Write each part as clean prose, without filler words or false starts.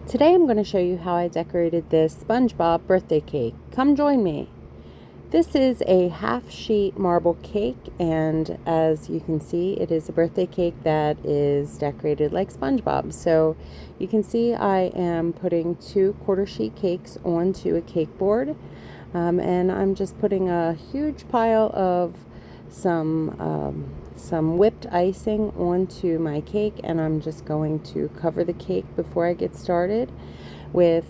Today I'm going to show you how I decorated this Spongebob birthday cake. Come join me. This is a half sheet marble cake, and as you can see, it is a birthday cake that is decorated like Spongebob. So you can see I am putting 2 quarter sheet cakes onto a cake board, and I'm just putting a huge pile of some whipped icing onto my cake, and I'm just going to cover the cake before I get started with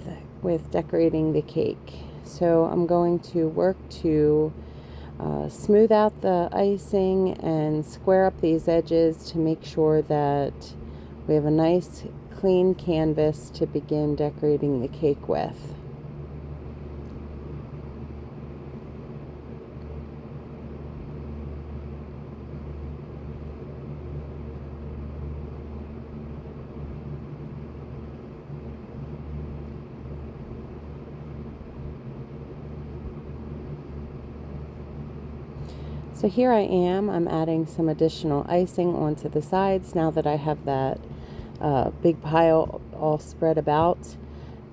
decorating the cake. So I'm going to work to smooth out the icing and square up these edges to make sure that we have a nice clean canvas to begin decorating the cake with. So here I am, I'm adding some additional icing onto the sides now that I have that big pile all spread about.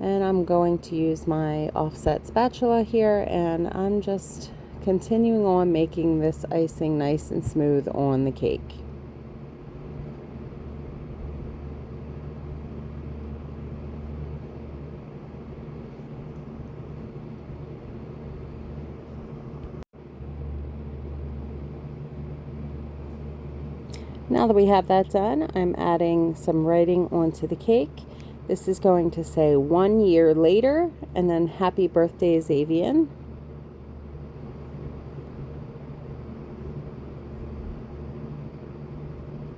And I'm going to use my offset spatula here, and I'm just continuing on making this icing nice and smooth on the cake. Now that we have that done, I'm adding some writing onto the cake. This is going to say 1 year later, and then happy birthday, Xavian.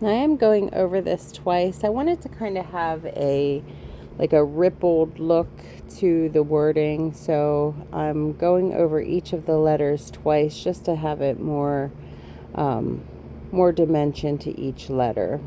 I am going over this twice. I wanted to kind of have a rippled look to the wording, so I'm going over each of the letters twice just to have it more dimension to each letter.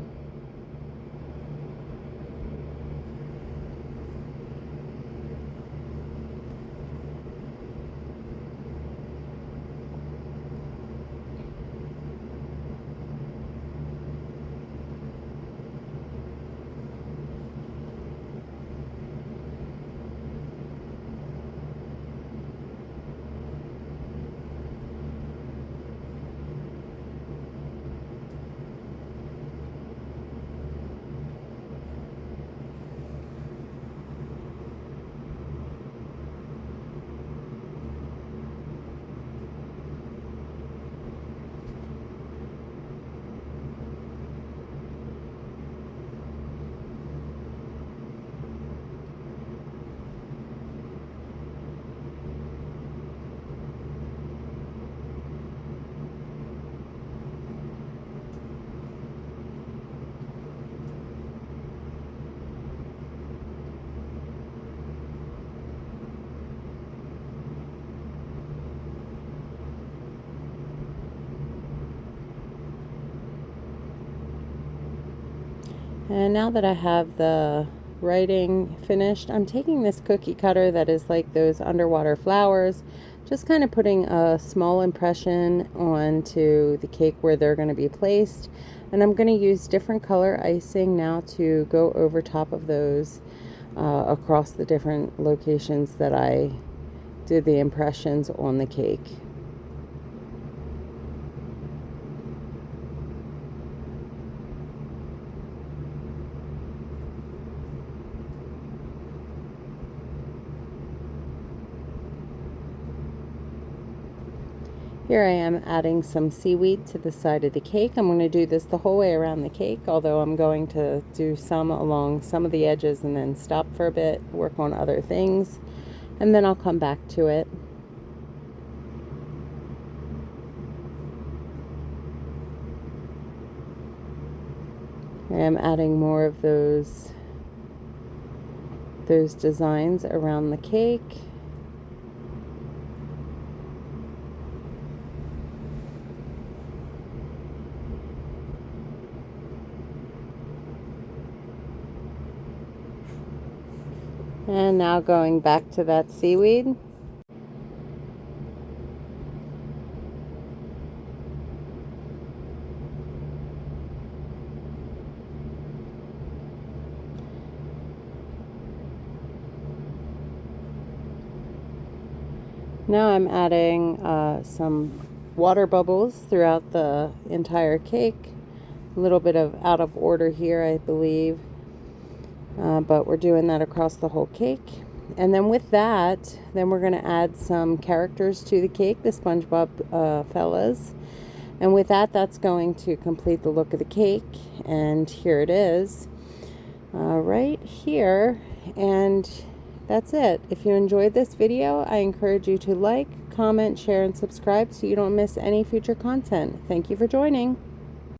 And now that I have the writing finished, I'm taking this cookie cutter that is like those underwater flowers, just kind of putting a small impression onto the cake where they're going to be placed. And I'm going to use different color icing now to go over top of those across the different locations that I did the impressions on the cake. Here I am adding some seaweed to the side of the cake. I'm going to do this the whole way around the cake, although I'm going to do some along some of the edges and then stop for a bit, work on other things, and then I'll come back to it. I am adding more of those designs around the cake. And now going back to that seaweed. Now I'm adding some water bubbles throughout the entire cake. A little bit of out of order here, I believe, but we're doing that across the whole cake. And then with that, then we're going to add some characters to the cake, the Spongebob fellas. And with that, that's going to complete the look of the cake. And here it is, right here. And that's it. If you enjoyed this video, I encourage you to like, comment, share, and subscribe so you don't miss any future content. Thank you for joining.